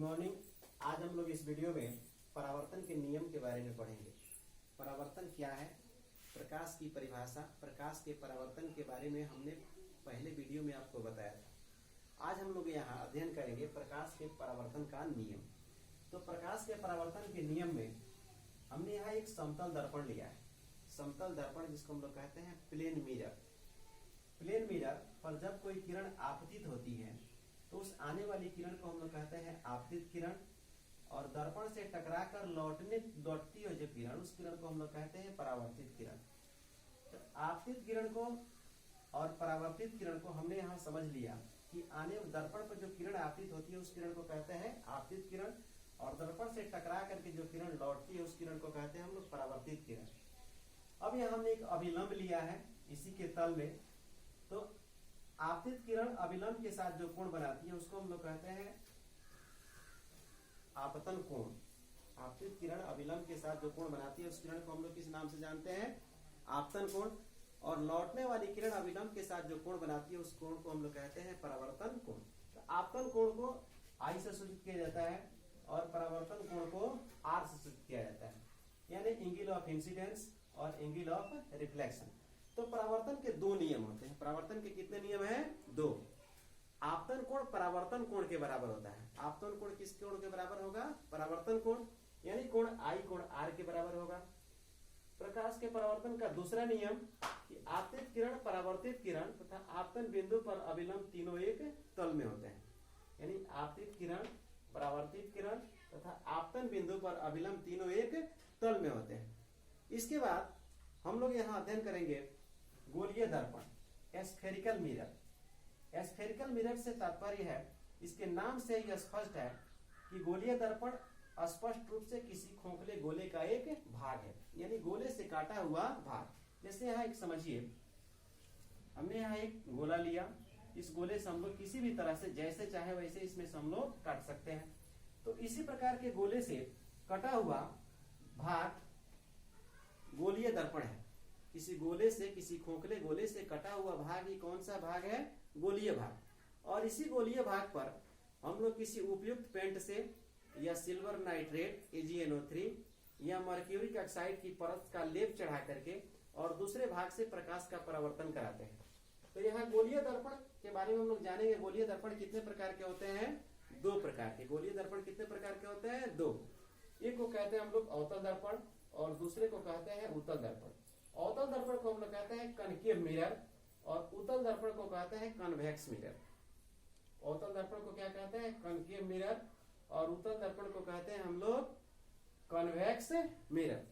Morning. आज हम लोग इस वीडियो में परावर्तन के नियम के बारे में पढ़ेंगे। परावर्तन क्या है, प्रकाश की परिभाषा, प्रकाश के परावर्तन के बारे में हमने पहले वीडियो में आपको बताया था। आज हम लोग यहाँ अध्ययन करेंगे प्रकाश के परावर्तन का नियम। तो प्रकाश के परावर्तन के नियम में हमने यहाँ एक समतल दर्पण लिया है। समतल दर्पण जिसको हम लोग कहते हैं प्लेन मिरर। प्लेन मिरर पर जब कोई किरण आपतित होती है तो उस आने वाली किरण को हम लोग कहते हैं आपतित किरण, और दर्पण से टकराकर लौटती है जो किरण, उस किरण को हम लोग कहते हैं परावर्तित किरण। तो आपतित किरण को और परावर्तित किरण को हमने यहाँ समझ लिया कि आने दर्पण पर जो किरण आपतित होती है उस किरण को कहते हैं आपतित किरण, और दर्पण से टकरा करके जो किरण लौटती है उस किरण को कहते हैं हम लोग परावर्तित किरण। अब यहाँ हमने एक अभिलंब लिया है इसी के तल में। तो आपतित किरण अभिलंब के साथ जो कोण बनाती है उसको हम लोग कहते हैं आपतन कोण। आपतित किरण अभिलंब के साथ जो कोण बनाती है उस किरण को हम लोग किस नाम से जानते हैं, आपतन कोण। और लौटने वाली किरण अभिलंब के साथ जो कोण बनाती है उस कोण को हम लोग कहते हैं परावर्तन कोण। तो आपतन कोण को आई से सूचित किया जाता है और परावर्तन कोण को आर से सूचित किया जाता है, यानी एंगल ऑफ इंसिडेंस और एंगल ऑफ रिफ्लेक्शन। तो परावर्तन के दो नियम होते हैं। परावर्तन के कितने नियम हैं? दो। आपतन कोण परावर्तन कोण के बराबर होता है। आपतन कोण किस कोण के बराबर होगा? परावर्तन कोण, यानी कोण आई कोण आर के बराबर होगा। प्रकाश के परावर्तन का दूसरा नियम कि आपतित किरण, परावर्तित किरण तथा आपतन बिंदु पर अभिलंब तीनों एक तल में होते हैं। यानी आपतित किरण, परावर्तित किरण तथा आपतन बिंदु पर अभिलंब तीनों एक तल में होते हैं। इसके बाद हम लोग यहाँ अध्ययन करेंगे गोलीय दर्पण, एस्फेरिकल मिरर। एस्फेरिकल मिरर से तात्पर्य है, इसके नाम से ही स्पष्ट है कि गोलीय दर्पण स्पष्ट रूप से किसी खोखले गोले का एक भाग है, यानी गोले से काटा हुआ भाग। जैसे यहाँ एक समझिए, हमने यहाँ एक गोला लिया, इस गोले से हम लोग किसी भी तरह से जैसे चाहे वैसे इसमें से हम लोग काट सकते हैं। तो इसी प्रकार के गोले से कटा हुआ भाग गोलीय दर्पण है। किसी गोले से, किसी खोखले गोले से कटा हुआ भाग ही कौन सा भाग है? गोलीय भाग। और इसी गोलीय भाग पर हम लोग किसी उपयुक्त पेंट से या सिल्वर नाइट्रेट AgNO3 या मर्क्यूरिक ऑक्साइड की परत का लेप चढ़ा करके और दूसरे भाग से प्रकाश का परावर्तन कराते हैं। तो यहाँ गोलीय दर्पण के बारे में हम लोग जानेंगे। गोलीय दर्पण कितने प्रकार के होते हैं? दो प्रकार के। गोलीय दर्पण कितने प्रकार के होते हैं? दो। एक को कहते हैं हम लोग अवतल दर्पण और दूसरे को कहते हैं उत्तल दर्पण। अवतल दर्पण को हम लोग कहते हैं कनकेव मिरर और उत्तल दर्पण को कहते हैं कन्वेक्स मिरर। अवतल दर्पण को क्या कहते हैं? कनकेव मिरर, और उत्तल दर्पण को कहते हैं हम लोग कन्वेक्स मिरर।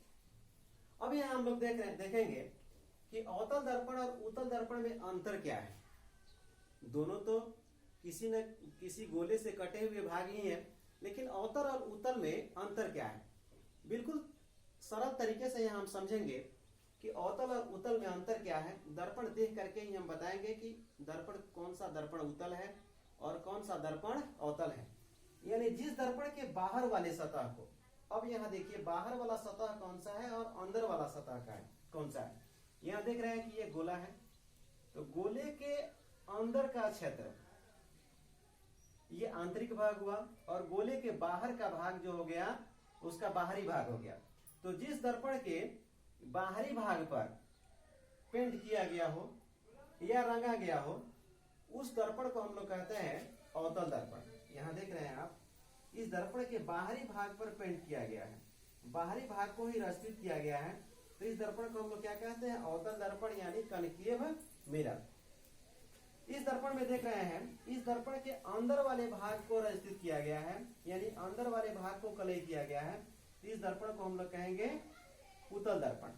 अब यहाँ हम लोग देखेंगे कि अवतल दर्पण और उत्तल दर्पण में अंतर क्या है। दोनों तो किसी न किसी गोले से कटे हुए भाग ही हैं, लेकिन अवतल और उत्तल में अंतर क्या है? बिल्कुल सरल तरीके से यहाँ हम समझेंगे कि अवतल और उत्तल में अंतर क्या है। दर्पण देख करके ही हम बताएंगे कि दर्पण कौन सा दर्पण उत्तल है और कौन सा दर्पण अवतल है। यानी जिस दर्पण के बाहर वाले सतह को, अब यहाँ देखिए बाहर वाला सतह कौन सा है और अंदर वाला सतह का है कौन सा है। यहाँ देख रहे हैं कि ये गोला है, तो गोले के अंदर का क्षेत्र ये आंतरिक भाग हुआ, और गोले के बाहर का भाग जो हो गया उसका बाहरी भाग हो गया। तो जिस दर्पण के बाहरी भाग पर पेंट किया गया हो या रंगा गया हो उस दर्पण को हम लोग कहते हैं अवतल दर्पण। यहाँ देख रहे हैं आप, इस दर्पण के बाहरी भाग पर पेंट किया गया है, बाहरी भाग को ही रचित किया गया है, तो इस दर्पण को हम लोग क्या कहते हैं? अवतल दर्पण, यानी कनकेव मिरर। इस दर्पण में देख रहे हैं, इस दर्पण के अंदर वाले भाग को रचित किया गया है, यानी अंदर वाले भाग को कलई किया गया है। इस दर्पण को हम लोग कहेंगे उत्तल दर्पण।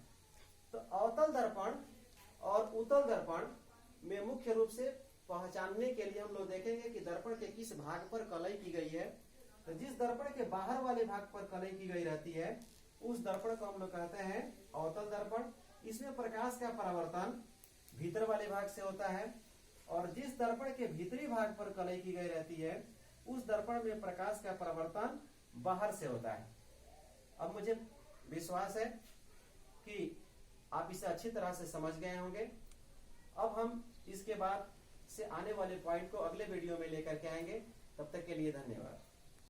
तो अवतल दर्पण और उत्तल दर्पण में मुख्य रूप से पहचानने के लिए हम लोग देखेंगे कि दर्पण के किस भाग पर कलई की गई है। तो जिस दर्पण के बाहर वाले भाग पर कलई की गई रहती है उस दर्पण को हम लोग कहते हैं अवतल दर्पण। इसमें प्रकाश का परावर्तन भीतर वाले भाग से होता है, और जिस दर्पण के भीतरी भाग पर कलई की गई रहती है उस दर्पण में प्रकाश का परावर्तन बाहर से होता है। अब मुझे विश्वास है कि आप इसे अच्छी तरह से समझ गए होंगे। अब हम इसके बाद से आने वाले पॉइंट को अगले वीडियो में लेकर के आएंगे। तब तक के लिए धन्यवाद।